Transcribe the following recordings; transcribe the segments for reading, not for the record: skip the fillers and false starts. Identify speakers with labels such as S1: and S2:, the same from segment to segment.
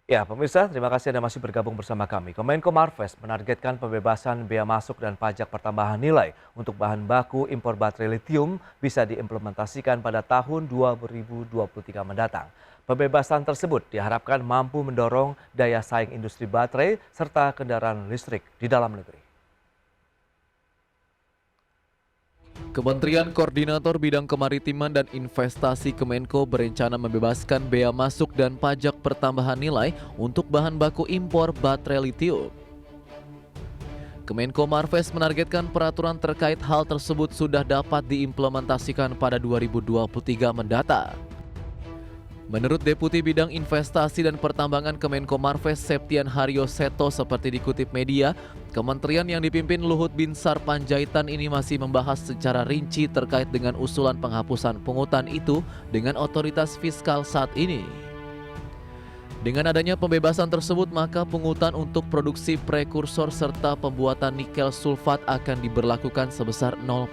S1: Ya, pemirsa, terima kasih Anda masih bergabung bersama kami. Kemenko Marves menargetkan pembebasan bea masuk dan pajak pertambahan nilai untuk bahan baku impor baterai litium bisa diimplementasikan pada tahun 2023 mendatang. Pembebasan tersebut diharapkan mampu mendorong daya saing industri baterai serta kendaraan listrik di dalam negeri.
S2: Kementerian Koordinator Bidang Kemaritiman dan Investasi Kemenko berencana membebaskan bea masuk dan pajak pertambahan nilai untuk bahan baku impor baterai litium. Kemenko Marves menargetkan peraturan terkait hal tersebut sudah dapat diimplementasikan pada 2023 mendatang. Menurut Deputi Bidang Investasi dan Pertambangan Kemenko Marves Septian Haryo Seto seperti dikutip media, kementerian yang dipimpin Luhut Binsar Panjaitan ini masih membahas secara rinci terkait dengan usulan penghapusan pungutan itu dengan otoritas fiskal saat ini. Dengan adanya pembebasan tersebut, maka pungutan untuk produksi prekursor serta pembuatan nikel sulfat akan diberlakukan sebesar 0%.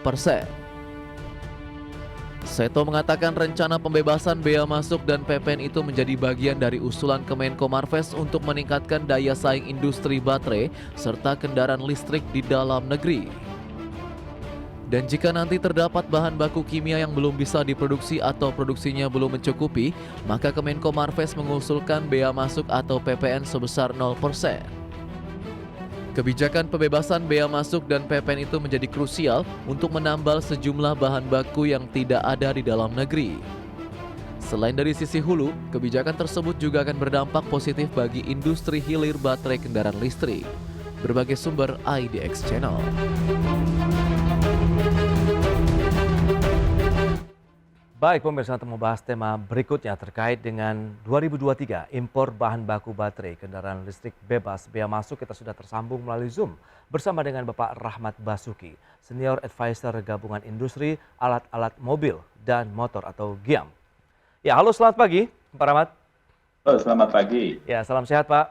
S2: Seto mengatakan rencana pembebasan bea masuk dan PPN itu menjadi bagian dari usulan Kemenko Marves untuk meningkatkan daya saing industri baterai serta kendaraan listrik di dalam negeri. Dan jika nanti terdapat bahan baku kimia yang belum bisa diproduksi atau produksinya belum mencukupi, maka Kemenko Marves mengusulkan bea masuk atau PPN sebesar 0%. Kebijakan pembebasan bea masuk dan PPN itu menjadi krusial untuk menambal sejumlah bahan baku yang tidak ada di dalam negeri. Selain dari sisi hulu, kebijakan tersebut juga akan berdampak positif bagi industri hilir baterai kendaraan listrik. Berbagai sumber IDX Channel.
S1: Baik pemirsa, untuk membahas tema berikutnya terkait dengan 2023 impor bahan baku baterai kendaraan listrik bebas bea masuk, kita sudah tersambung melalui Zoom bersama dengan Bapak Rahmat Basuki, Senior Advisor Gabungan Industri Alat-Alat Mobil dan Motor atau GIAM. Ya, halo selamat pagi Pak Rahmat.
S3: Oh, selamat pagi.
S1: Ya, salam sehat Pak.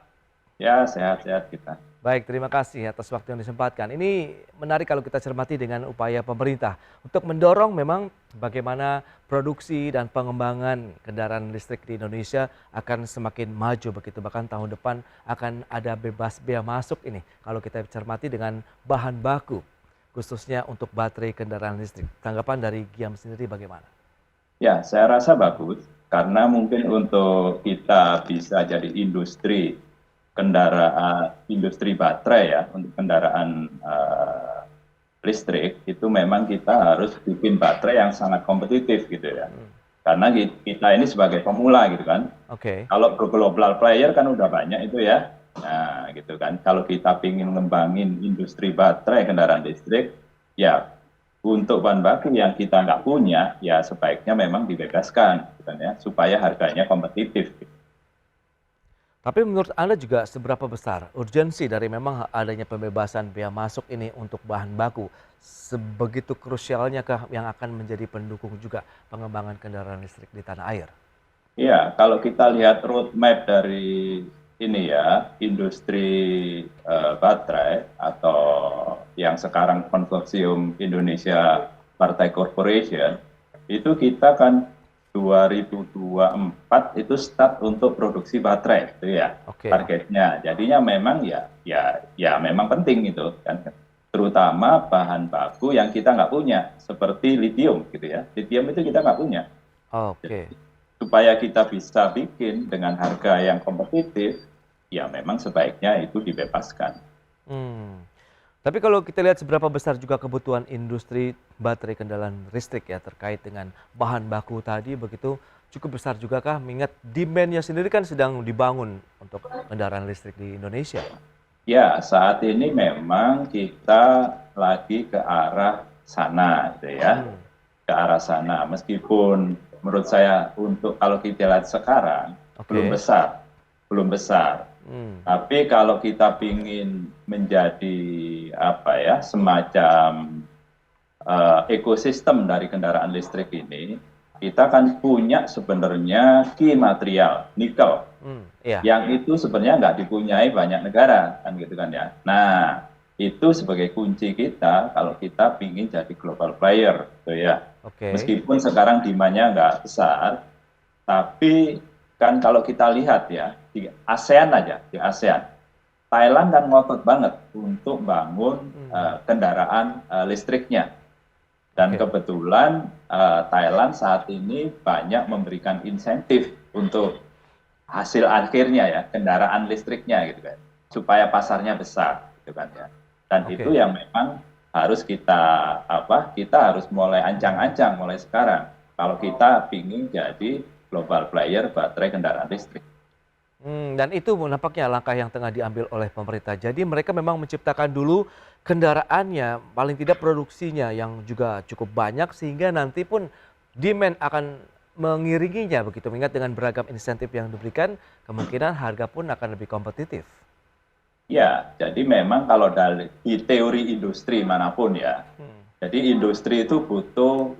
S3: Ya, sehat-sehat kita.
S1: Baik, terima kasih atas waktu yang disempatkan. Ini menarik kalau kita cermati dengan upaya pemerintah untuk mendorong memang bagaimana produksi dan pengembangan kendaraan listrik di Indonesia akan semakin maju begitu. Bahkan tahun depan akan ada bebas bea masuk ini kalau kita cermati dengan bahan baku khususnya untuk baterai kendaraan listrik. Tanggapan dari GIAM sendiri bagaimana?
S3: Ya, saya rasa bagus karena mungkin untuk kita bisa jadi industri kendaraan, industri baterai ya, untuk kendaraan listrik, itu memang kita harus bikin baterai yang sangat kompetitif gitu ya. Karena kita ini sebagai pemula gitu kan.
S1: Oke.
S3: Kalau global player kan udah banyak itu ya. Nah gitu kan, kalau kita ingin ngembangin industri baterai kendaraan listrik, ya untuk bahan baku yang kita nggak punya, ya sebaiknya memang dibebaskan gitu kan ya, supaya harganya kompetitif.
S1: Tapi menurut Anda juga seberapa besar urgensi dari memang adanya pembebasan bea masuk ini untuk bahan baku? Sebegitu krusialnya kah yang akan menjadi pendukung juga pengembangan kendaraan listrik di tanah air?
S3: Iya, kalau kita lihat roadmap dari ini ya, industri baterai atau yang sekarang konsorsium Indonesia Partai Corporation, itu kita kan 2024 itu start untuk produksi baterai itu ya.
S1: Oke.
S3: Targetnya. Jadinya memang ya memang penting itu kan, terutama bahan baku yang kita nggak punya seperti litium gitu ya. Litium itu kita nggak punya.
S1: Oke.
S3: Supaya kita bisa bikin dengan harga yang kompetitif, ya memang sebaiknya itu dibebaskan.
S1: Tapi kalau kita lihat seberapa besar juga kebutuhan industri baterai kendaraan listrik ya terkait dengan bahan baku tadi begitu, cukup besar juga kah? Mengingat demand-nya sendiri kan sedang dibangun untuk kendaraan listrik di Indonesia.
S3: Ya, saat ini memang kita lagi ke arah sana gitu ya. Ke arah sana, meskipun menurut saya untuk kalau kita lihat sekarang belum besar, belum besar. Tapi kalau kita ingin menjadi apa ya, semacam ekosistem dari kendaraan listrik ini, kita kan punya sebenarnya key material nikel, yang itu sebenarnya nggak dipunyai banyak negara kan gitu kan ya. Nah itu sebagai kunci kita kalau kita ingin jadi global player gitu ya. Meskipun sekarang demand-nya nggak besar, tapi kan kalau kita lihat ya, di ASEAN aja, di ASEAN, Thailand kan ngotot banget untuk bangun kendaraan listriknya. Dan kebetulan Thailand saat ini banyak memberikan insentif untuk hasil akhirnya ya, kendaraan listriknya gitu kan, supaya pasarnya besar gitu kan ya. Dan itu yang memang harus kita harus mulai ancang-ancang mulai sekarang. Kalau kita ingin jadi global player baterai kendaraan listrik.
S1: Dan itu nampaknya langkah yang tengah diambil oleh pemerintah. Jadi mereka memang menciptakan dulu kendaraannya, paling tidak produksinya yang juga cukup banyak sehingga nanti pun demand akan mengiringinya begitu. Mengingat dengan beragam insentif yang diberikan, kemungkinan harga pun akan lebih kompetitif.
S3: Ya, jadi memang kalau di teori industri manapun ya, jadi industri itu butuh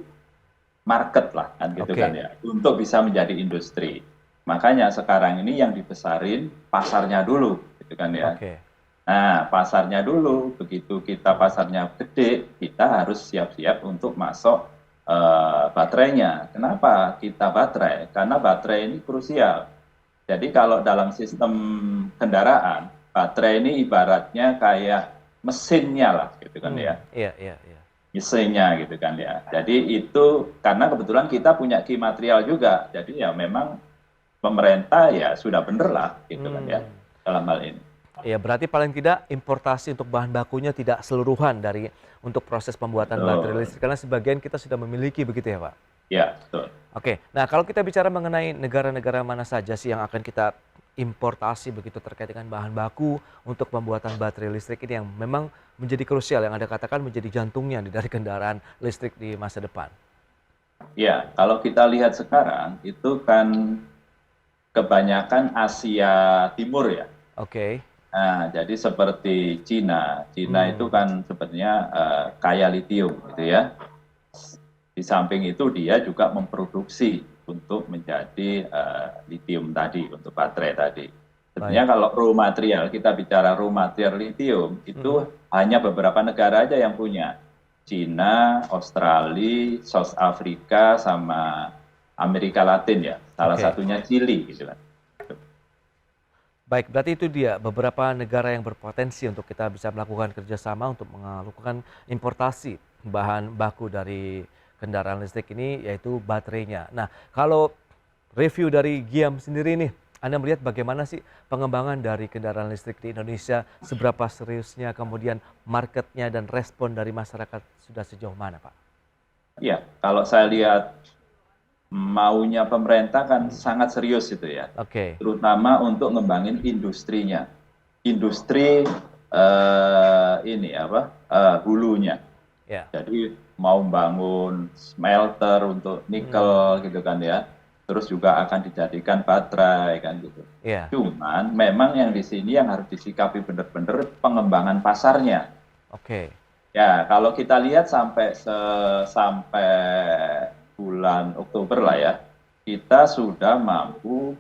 S3: market lah kan gitu kan ya, untuk bisa menjadi industri. Makanya sekarang ini yang dibesarin pasarnya dulu gitu kan ya. Nah, pasarnya dulu, begitu kita pasarnya gede, kita harus siap-siap untuk masuk baterainya. Kenapa kita baterai? Karena baterai ini krusial. Jadi kalau dalam sistem kendaraan, baterai ini ibaratnya kayak mesinnya lah gitu kan ya.
S1: Iya.
S3: Mesinnya gitu kan ya. Jadi itu karena kebetulan kita punya key material juga. Jadi ya memang pemerintah ya sudah bener lah gitu kan ya dalam hal ini.
S1: Ya berarti paling tidak importasi untuk bahan bakunya tidak seluruhan untuk proses pembuatan baterai listrik karena sebagian kita sudah memiliki begitu ya Pak?
S3: Ya betul.
S1: Oke, nah kalau kita bicara mengenai negara-negara mana saja sih yang akan kita importasi begitu terkait dengan bahan baku untuk pembuatan baterai listrik ini yang memang menjadi krusial yang Anda katakan menjadi jantungnya dari kendaraan listrik di masa depan.
S3: Ya, kalau kita lihat sekarang itu kan kebanyakan Asia Timur ya. Nah, jadi seperti Cina itu kan sebenarnya kaya litium gitu ya. Di samping itu dia juga memproduksi untuk menjadi litium tadi, untuk baterai tadi. Sebenarnya kalau raw material, kita bicara raw material litium, itu hanya beberapa negara aja yang punya. Cina, Australia, South Africa, sama Amerika Latin ya. Salah satunya Chili gitu kan.
S1: Baik, berarti itu dia beberapa negara yang berpotensi untuk kita bisa melakukan kerjasama untuk melakukan importasi bahan baku dari kendaraan listrik ini yaitu baterainya. Nah, kalau review dari Giam sendiri nih, Anda melihat bagaimana sih pengembangan dari kendaraan listrik di Indonesia, seberapa seriusnya kemudian marketnya dan respon dari masyarakat sudah sejauh mana Pak?
S3: Ya, kalau saya lihat maunya pemerintah kan sangat serius itu ya, terutama untuk ngembangin industrinya, industri hulunya. Jadi mau bangun smelter untuk nikel gitu kan ya, terus juga akan dijadikan baterai kan gitu. Cuman memang yang di sini yang harus disikapi benar-benar pengembangan pasarnya. Ya kalau kita lihat sampai bulan Oktober lah ya, kita sudah mampu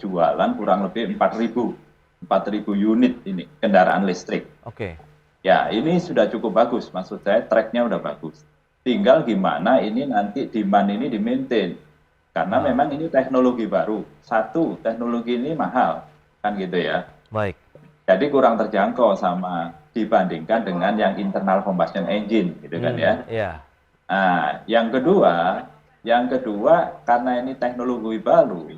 S3: jualan kurang lebih 4.000 unit ini kendaraan listrik. Ya ini sudah cukup bagus, maksud saya tracknya udah bagus. Tinggal gimana ini nanti demand ini di-maintain. Karena memang ini teknologi baru. Satu, teknologi ini mahal, kan gitu ya. Jadi kurang terjangkau sama dibandingkan dengan yang internal combustion engine gitu kan ya. Nah, yang kedua karena ini teknologi baru,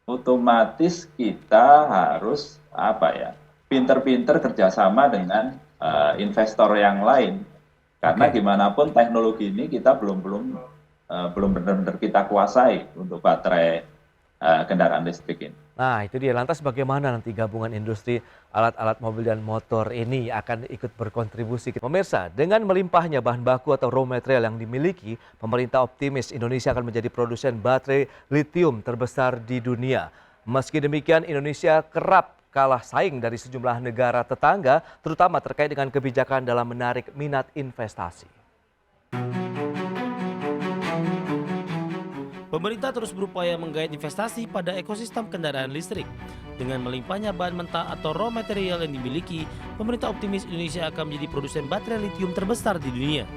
S3: otomatis kita harus pinter-pinter kerjasama dengan investor yang lain. Karena gimana pun teknologi ini kita belum benar-benar kita kuasai untuk baterai kendaraan listrik ini.
S1: Nah itu dia, lantas bagaimana nanti gabungan industri alat-alat mobil dan motor ini akan ikut berkontribusi. Pemirsa, dengan melimpahnya bahan baku atau raw material yang dimiliki, pemerintah optimis Indonesia akan menjadi produsen baterai litium terbesar di dunia. Meski demikian, Indonesia kerap kalah saing dari sejumlah negara tetangga, terutama terkait dengan kebijakan dalam menarik minat investasi.
S4: Pemerintah terus berupaya menggait investasi pada ekosistem kendaraan listrik. Dengan melimpahnya bahan mentah atau raw material yang dimiliki, pemerintah optimis Indonesia akan menjadi produsen baterai litium terbesar di dunia.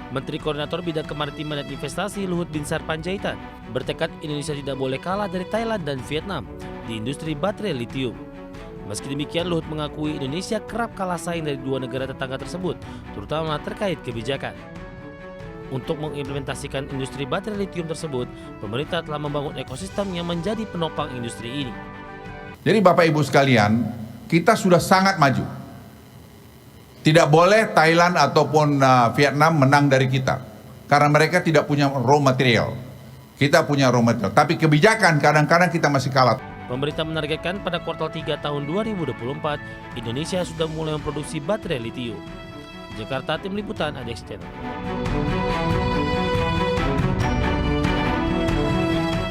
S4: Menteri Koordinator Bidang Kemaritiman dan Investasi Luhut Binsar Panjaitan bertekad Indonesia tidak boleh kalah dari Thailand dan Vietnam di industri baterai litium. Meski demikian, Luhut mengakui Indonesia kerap kalah saing dari dua negara tetangga tersebut, terutama terkait kebijakan. Untuk mengimplementasikan industri baterai litium tersebut, pemerintah telah membangun ekosistem yang menjadi penopang industri ini.
S5: Jadi Bapak Ibu sekalian, kita sudah sangat maju. Tidak boleh Thailand ataupun Vietnam menang dari kita. Karena mereka tidak punya raw material. Kita punya raw material. Tapi kebijakan kadang-kadang kita masih kalah.
S4: Pemerintah menargetkan pada kuartal 3 tahun 2024, Indonesia sudah mulai memproduksi baterai litium. Jakarta, Tim Liputan, Adex Channel.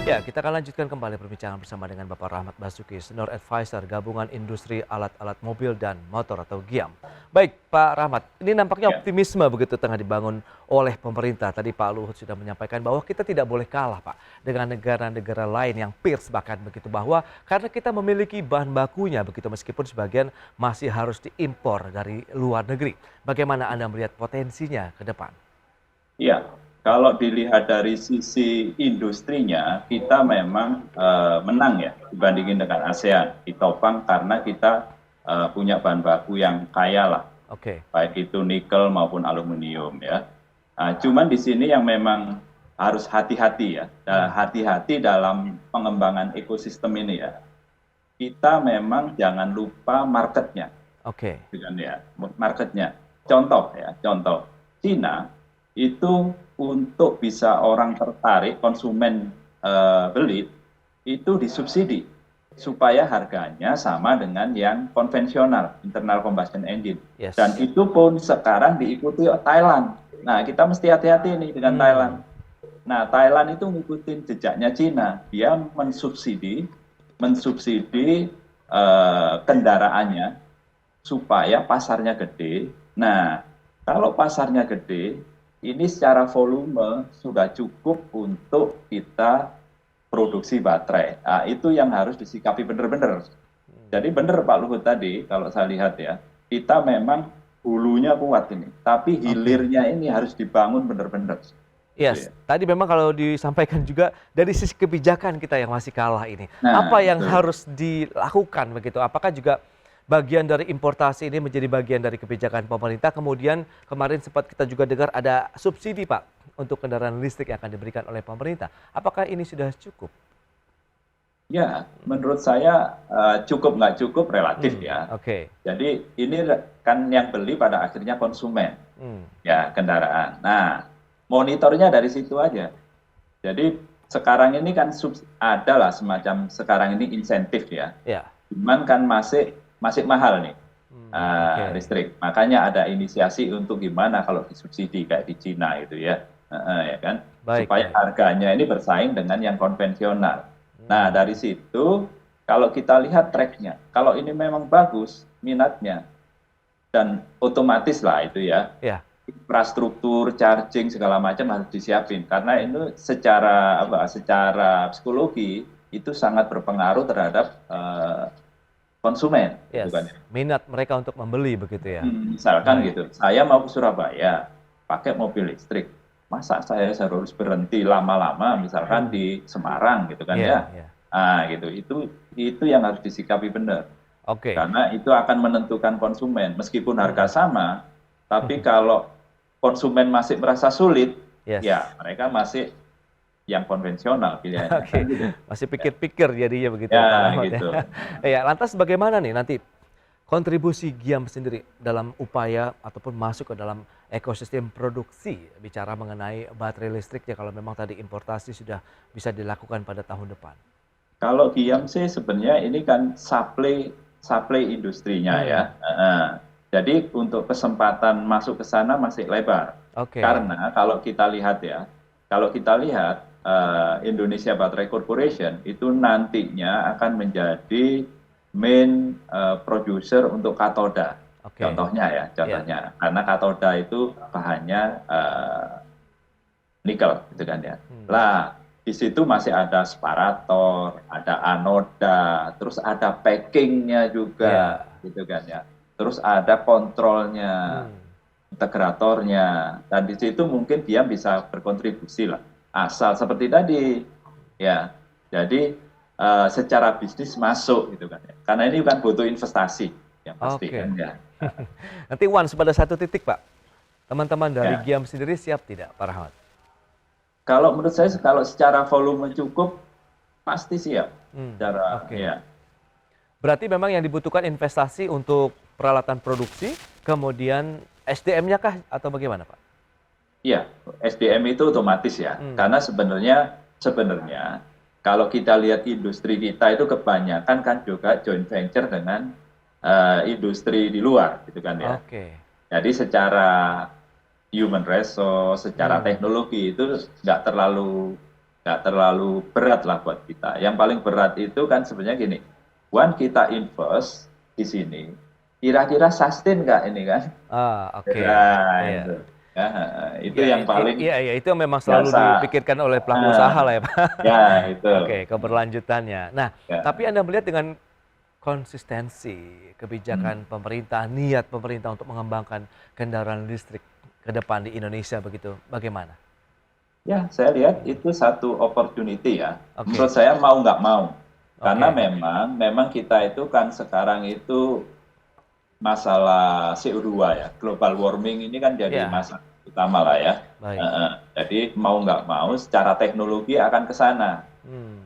S1: Ya, kita akan lanjutkan kembali perbincangan bersama dengan Bapak Rahmat Basuki, Senior Advisor Gabungan Industri Alat-Alat Mobil dan Motor atau GIAM. Baik, Pak Rahmat, ini nampaknya optimisme begitu tengah dibangun oleh pemerintah. Tadi Pak Luhut sudah menyampaikan bahwa kita tidak boleh kalah, Pak, dengan negara-negara lain yang peers bahkan begitu, bahwa karena kita memiliki bahan bakunya begitu meskipun sebagian masih harus diimpor dari luar negeri. Bagaimana Anda melihat potensinya ke depan?
S3: Iya. Kalau dilihat dari sisi industrinya, kita memang menang ya dibandingin dengan ASEAN. Ditopang karena kita punya bahan baku yang kaya lah, baik itu nikel maupun aluminium ya. Cuman di sini yang memang harus hati-hati ya, hati-hati dalam pengembangan ekosistem ini ya. Kita memang jangan lupa marketnya, marketnya. Contoh, Cina itu untuk bisa orang tertarik, konsumen beli, itu disubsidi supaya harganya sama dengan yang konvensional, internal combustion engine. Dan itu pun sekarang diikuti Thailand. Nah, kita mesti hati-hati nih dengan Thailand. Nah, Thailand itu ngikutin jejaknya Cina. Dia mensubsidi kendaraannya supaya pasarnya gede. Nah, kalau pasarnya gede, ini secara volume sudah cukup untuk kita produksi baterai. Nah, itu yang harus disikapi benar-benar. Jadi benar Pak Luhut tadi, kalau saya lihat ya, kita memang hulunya kuat ini, tapi hilirnya ini harus dibangun benar-benar.
S1: Yes, tadi memang kalau disampaikan juga dari sisi kebijakan kita yang masih kalah ini. Apa yang harus dilakukan begitu? Apakah juga bagian dari importasi ini menjadi bagian dari kebijakan pemerintah? Kemudian kemarin sempat kita juga dengar ada subsidi Pak untuk kendaraan listrik yang akan diberikan oleh pemerintah. Apakah ini sudah cukup?
S3: Ya, menurut saya cukup nggak cukup relatif ya. Jadi ini kan yang beli pada akhirnya konsumen ya kendaraan. Nah, monitornya dari situ aja. Jadi sekarang ini kan adalah semacam sekarang ini insentif ya. Cuman kan masih mahal nih listrik. Makanya ada inisiasi untuk gimana kalau disubsidi kayak di Cina itu ya, ya kan, supaya harganya ini bersaing dengan yang konvensional. Nah dari situ kalau kita lihat tracknya, kalau ini memang bagus minatnya dan otomatis lah itu ya, infrastruktur charging segala macam harus disiapin karena itu secara psikologi itu sangat berpengaruh terhadap konsumen,
S1: minat mereka untuk membeli begitu ya.
S3: Misalkan gitu, saya mau ke Surabaya pakai mobil listrik, masa saya harus berhenti lama-lama, misalkan di Semarang gitu kan gitu. Itu yang harus disikapi benar. Karena itu akan menentukan konsumen, meskipun harga sama, tapi kalau konsumen masih merasa sulit, ya mereka masih yang konvensional pilihannya.
S1: Masih pikir-pikir jadinya begitu.
S3: Gitu.
S1: Ya, lantas bagaimana nih nanti kontribusi GIAM sendiri dalam upaya ataupun masuk ke dalam ekosistem produksi bicara mengenai baterai listrik ya kalau memang tadi importasi sudah bisa dilakukan pada tahun depan?
S3: Kalau GIAM sih sebenarnya ini kan supply industrinya ya. Jadi untuk kesempatan masuk ke sana masih lebar. Karena kalau kita lihat Indonesia Battery Corporation itu nantinya akan menjadi main producer untuk katoda. Contohnya karena katoda itu bahannya nikel gitu kan ya. Lah di situ masih ada separator, ada anoda, terus ada packingnya juga gitu kan ya. Terus ada kontrolnya. integratornya, dan di situ mungkin dia bisa berkontribusi lah. Asal seperti tadi, ya. Jadi secara bisnis masuk gitu kan. Karena ini kan butuh investasi yang pasti
S1: Oke.
S3: kan ya.
S1: Nanti once pada satu titik Pak, teman-teman dari
S3: Ya.
S1: GIAM sendiri siap tidak Pak Rahmat?
S3: Kalau menurut saya kalau secara volume cukup pasti siap. Secara
S1: Oke.
S3: ya.
S1: Berarti memang yang dibutuhkan investasi untuk peralatan produksi, kemudian SDM-nya kah atau bagaimana Pak?
S3: Iya, SDM itu otomatis ya. Karena sebenarnya kalau kita lihat industri kita itu kebanyakan kan juga joint venture dengan industri di luar gitu kan ya.
S1: Oke.
S3: Jadi secara human resource, secara teknologi itu nggak terlalu berat lah buat kita. Yang paling berat itu kan sebenarnya gini, kita invest di sini, kira-kira sustain nggak ini kan?
S1: Oke.
S3: Nah,
S1: Iya.
S3: itu. Ya, itu
S1: Ya,
S3: yang paling
S1: Iya, itu memang selalu
S3: biasa.
S1: dipikirkan oleh pelaku usaha lah ya Pak.
S3: ya itu.
S1: Oke, keberlanjutannya. Nah,
S3: Ya.
S1: tapi Anda melihat dengan konsistensi kebijakan pemerintah, niat pemerintah untuk mengembangkan kendaraan listrik ke depan di Indonesia begitu, bagaimana?
S3: Ya, saya lihat itu satu opportunity ya.
S1: Oke.
S3: Menurut saya mau nggak mau. Karena
S1: Oke.
S3: memang kita itu kan sekarang itu masalah CO2 ya, global warming ini kan jadi
S1: Ya.
S3: masalah utama lah ya.
S1: Baik.
S3: Jadi mau nggak mau secara teknologi akan ke sana.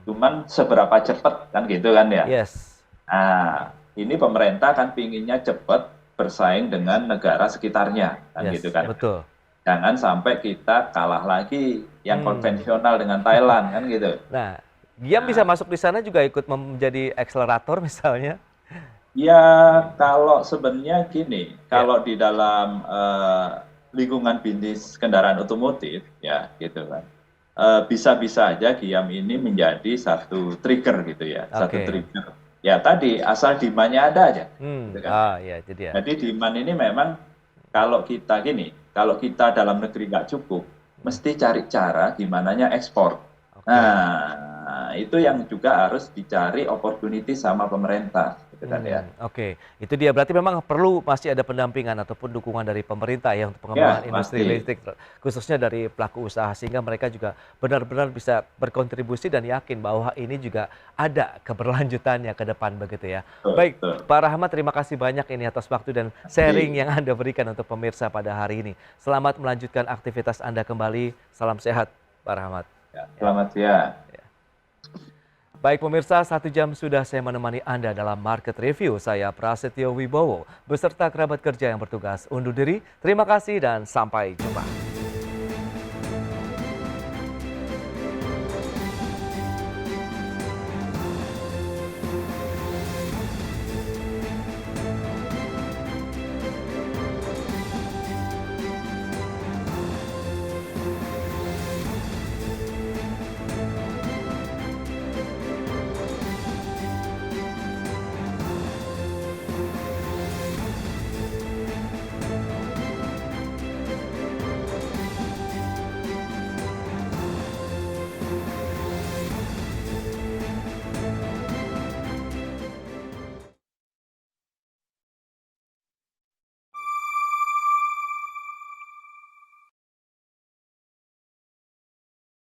S3: Cuman seberapa cepat kan gitu kan ya.
S1: Yes.
S3: Nah, ini pemerintah kan pinginnya cepat bersaing dengan negara sekitarnya kan
S1: Yes,
S3: gitu kan.
S1: betul.
S3: Jangan sampai kita kalah lagi yang konvensional dengan Thailand kan gitu.
S1: Nah, GIAM bisa masuk di sana juga ikut menjadi akselerator misalnya.
S3: Ya kalau sebenarnya gini, kalau di dalam lingkungan bisnis kendaraan otomotif ya gitu kan, bisa-bisa aja GIAM ini menjadi satu trigger gitu ya, satu
S1: Oke.
S3: trigger. Ya tadi asal demand-nya ada aja. Gitu kan.
S1: Ya, jadi ya.
S3: Jadi demand ini memang kalau kita gini, kalau kita dalam negeri nggak cukup, mesti cari cara gimananya ekspor.
S1: Oke.
S3: Nah, itu yang juga harus dicari opportunity sama pemerintah, gitu kan ya.
S1: Oke, itu dia berarti memang perlu masih ada pendampingan ataupun dukungan dari pemerintah ya untuk pengembangan
S3: Ya,
S1: industri
S3: pasti.
S1: listrik khususnya dari pelaku usaha sehingga mereka juga benar-benar bisa berkontribusi dan yakin bahwa ini juga ada keberlanjutannya ke depan begitu ya.
S3: Betul,
S1: Baik,
S3: betul.
S1: Pak Rahmat terima kasih banyak ini atas waktu dan sharing yang Anda berikan untuk pemirsa pada hari ini. Selamat melanjutkan aktivitas Anda kembali. Salam sehat, Pak Rahmat.
S3: Ya, selamat siang.
S1: Baik pemirsa, 1 jam sudah saya menemani Anda dalam Market Review. Saya Prasetyo Wibowo, beserta kerabat kerja yang bertugas undur diri. Terima kasih dan sampai jumpa.